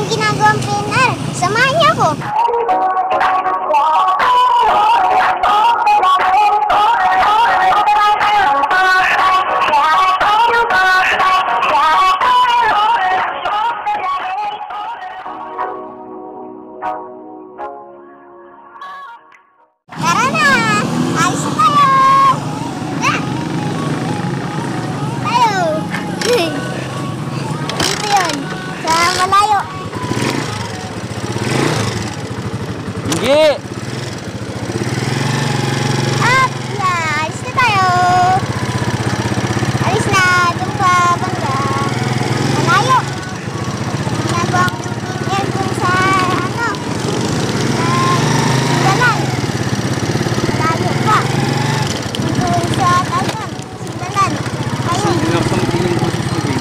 akong ginagawang PNR. Samahan niyo ako. Tara na! Alis na tayo! Na! Tayo! Dito yun. Sa malayo. Hindi! Up na! Alis na tayo! Alis na! Doon pa banda. Malayo! Ginagawang PNR dun sa ano? Signalan. Malayo pa. Doon sa tagan. Signalan. Ayun. Hindi na pang tingin ko sa tubig.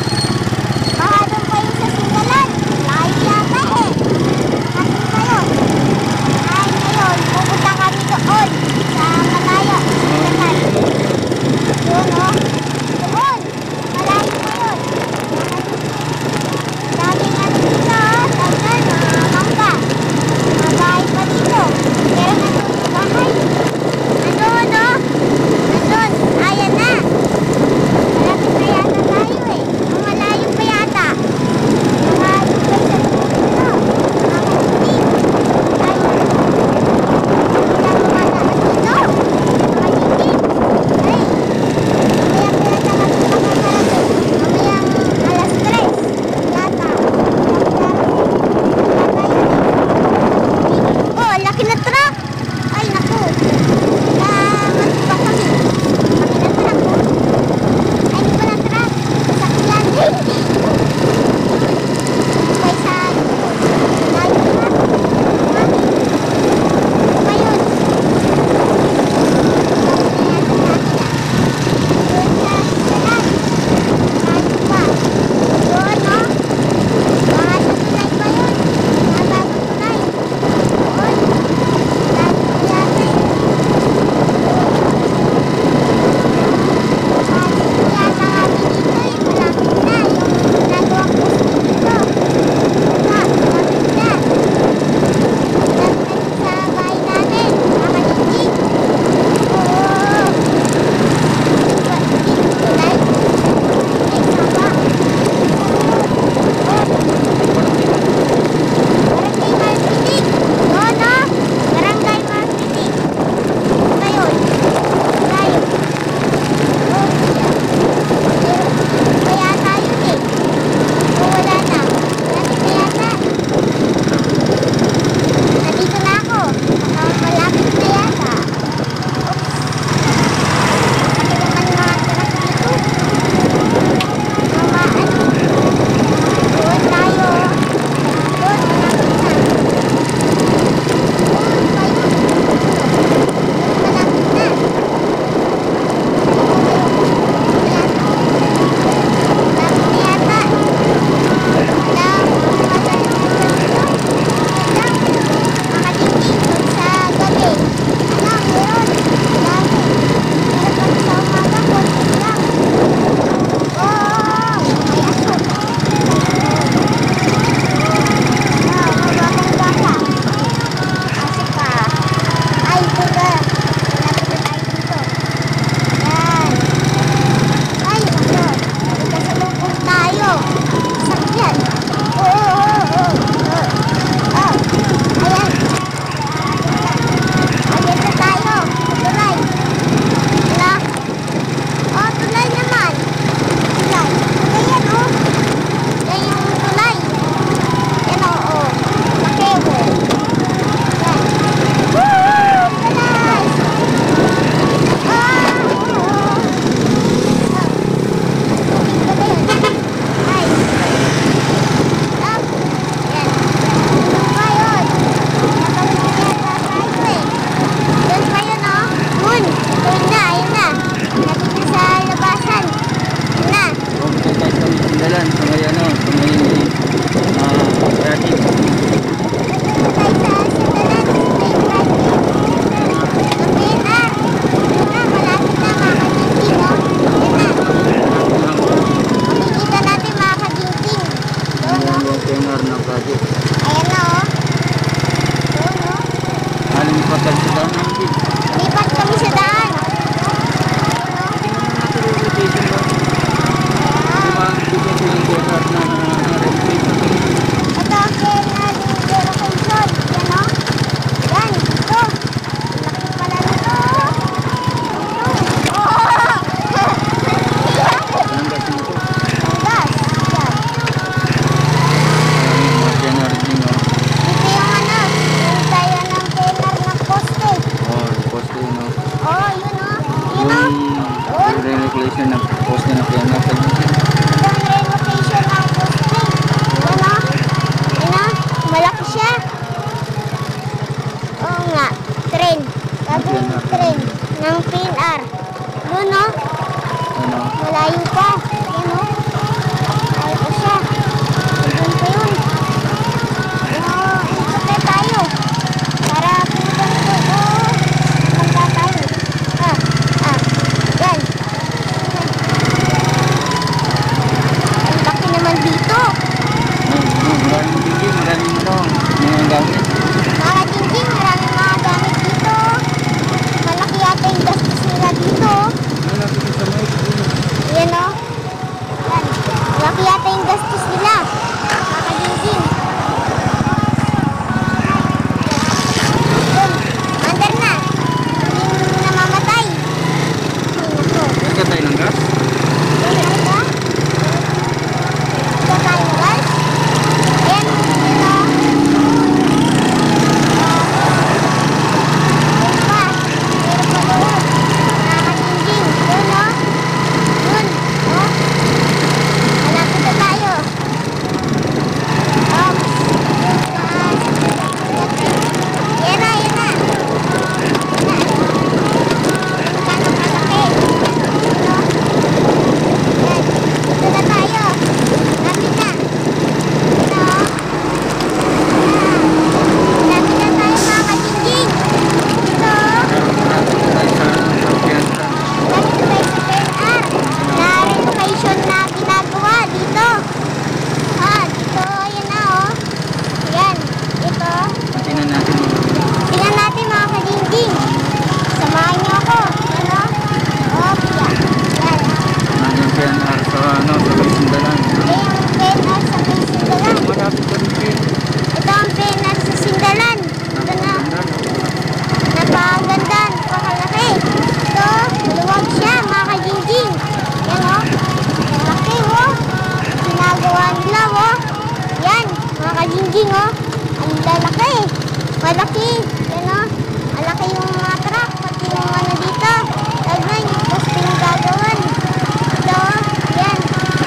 Baka doon kayo sa signalan. Layo yata eh. Atin kayo. Layo kayo. PNR na project. Ayan na oh. Doon oh. Aling patal sa daan ng G. Lipat kami sa daan. Tingnan mo natin yung location ba? Bigyan ko yung PNR na relocation. Ito ang PNR location. Yan oh. Yan. Ito. Laki pala nito. Oh. Anong gas nito? Ang gas. Yan. Mga PNR din oh. Ito yung ano. Yung tayo ng PNR ng poste. Oh, poste yun oh. Oh, yun oh. Yun oh. Yung relocation na poste na PNR sa G. Ito ang relocation ng poste. Yun oh. Yun oh. Malaki siya. Oo nga. Train. Sabi yung train ng PNR. Yun oh. Ano? Malayo pa. Yan o. Malayo pa siya. Doon pa yun. Ikot na tayo. Para pinagano ko. Punta tayo. Yan. Ang laki naman dito. Maraming bigay, maraming ano, mga gamit. Mga jinjing, maraming mga gamit dito. Malaki yata yung gastos nila dito. Ano natin sa mic? Yan o. Yan. Malaki yata yung gastos nila. Mga jinjing. Yun. Under na. Hindi namamatay. Ay, naku. Nagka tayo ng gas? Ano ba? Ito tayo, guys. Ayan. Yun o. Yun pa. Meron pa doon. Mga jinjing. Yun o. Yun. O. Malapit na tayo. Oops. Yan na, yan na. Kano kalaki. Ito. Yan. Ito na tayo. Lapit na. Ito. Lapit na tayo mga kajinjing. Ito. Tayo sa Piazza. Lapit na tayo sa PNR. Na relocation na ginagawa dito. Dito. Yan na oh. Yan. Ito. Tingnan natin. Tingnan natin mga kajinjing. Samahan niyo ako. Yan o. Yan. Yan. Nandiyan PNR sa ano, sa Sindalan. Yung PNR sa may Sindalan. Malapit pa rin din. Ito ang PNR sa Sindalan. Ito na. Napakaganda. Napakalaki. Ito. Maluwag siya mga kajinjing. Yan o. Malaki o. Ginagawa nila o. Yan. Mga kajinjing o. Ang lalaki. Malaki. Yan o. Malaki yung mga truck. Pati yung ano dito. Tignan yung poste yung gagawin. Ito. Yan.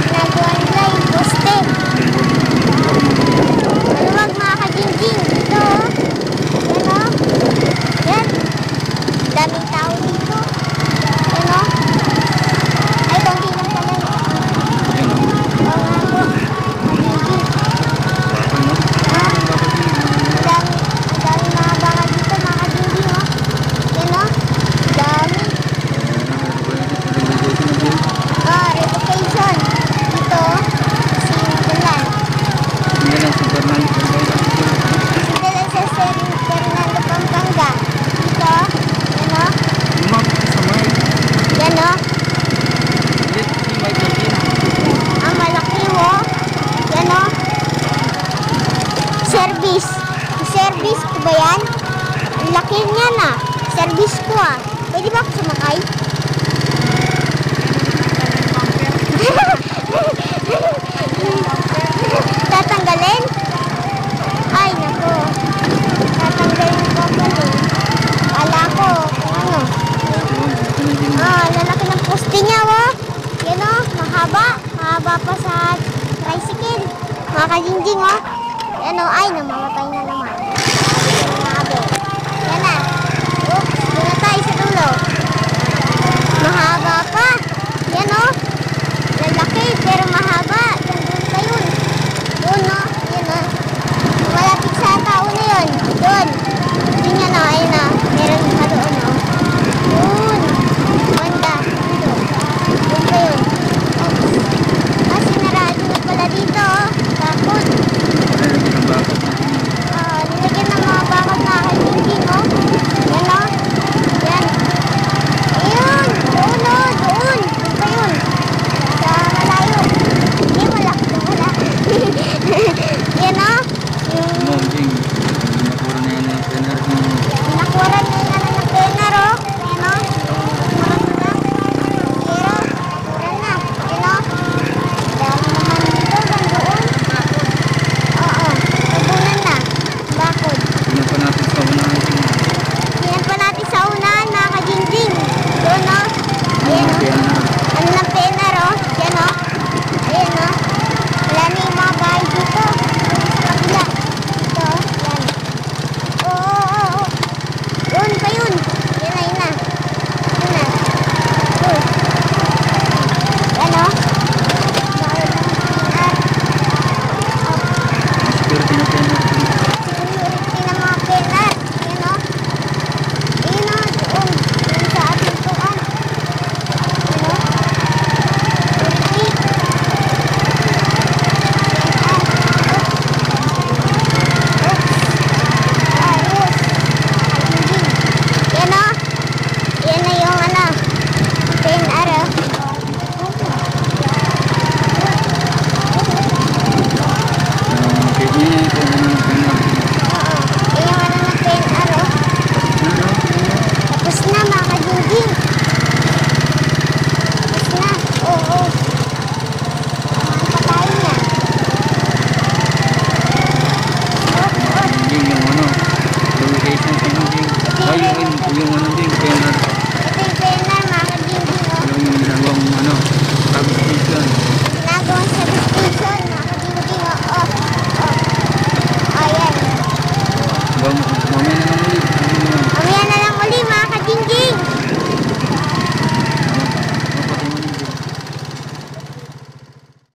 Ginagawa nila yung poste. Maluwag mga kajinjing. Ito. Yan o. Yan. Daming tao dito. Yan o. Ay, konti lang pala yun. Ayun, oh. Oo nga po. Kajinjing. Ano? Ah. Bakit yun? Ang dami mga baka dito, mga kajinjing, oh. Yan, oh. Dami. Relocation na din. Relocation. Dito, Sindalan. Sindalan sa Fernando. Sindalan sa Fernando, Pampanga. Dito, yan, oh. Lumapit sa mic. Yan, oh. Let's see mic natin. Ang malaki, oh. Yan, oh. Service. Service ko ba yan? Ang laki niya na. Service ko, ah. Pwede ba ako sumakay? Tatanggalin? Ay, naku. Tatanggalin ko pala. Kala ko, kung ano. Lalaki ng poste niya, oh. Yan, oh. Mahaba. Mahaba pa sa tricycle. Mga kajinjing, oh. Yan, oh. Ay, namamatay na naman. Nabot. Yan na. Oops. Doon na tayo sa dulo. Mahaba pa. Yan, oh. Lalaki, pero mahaba.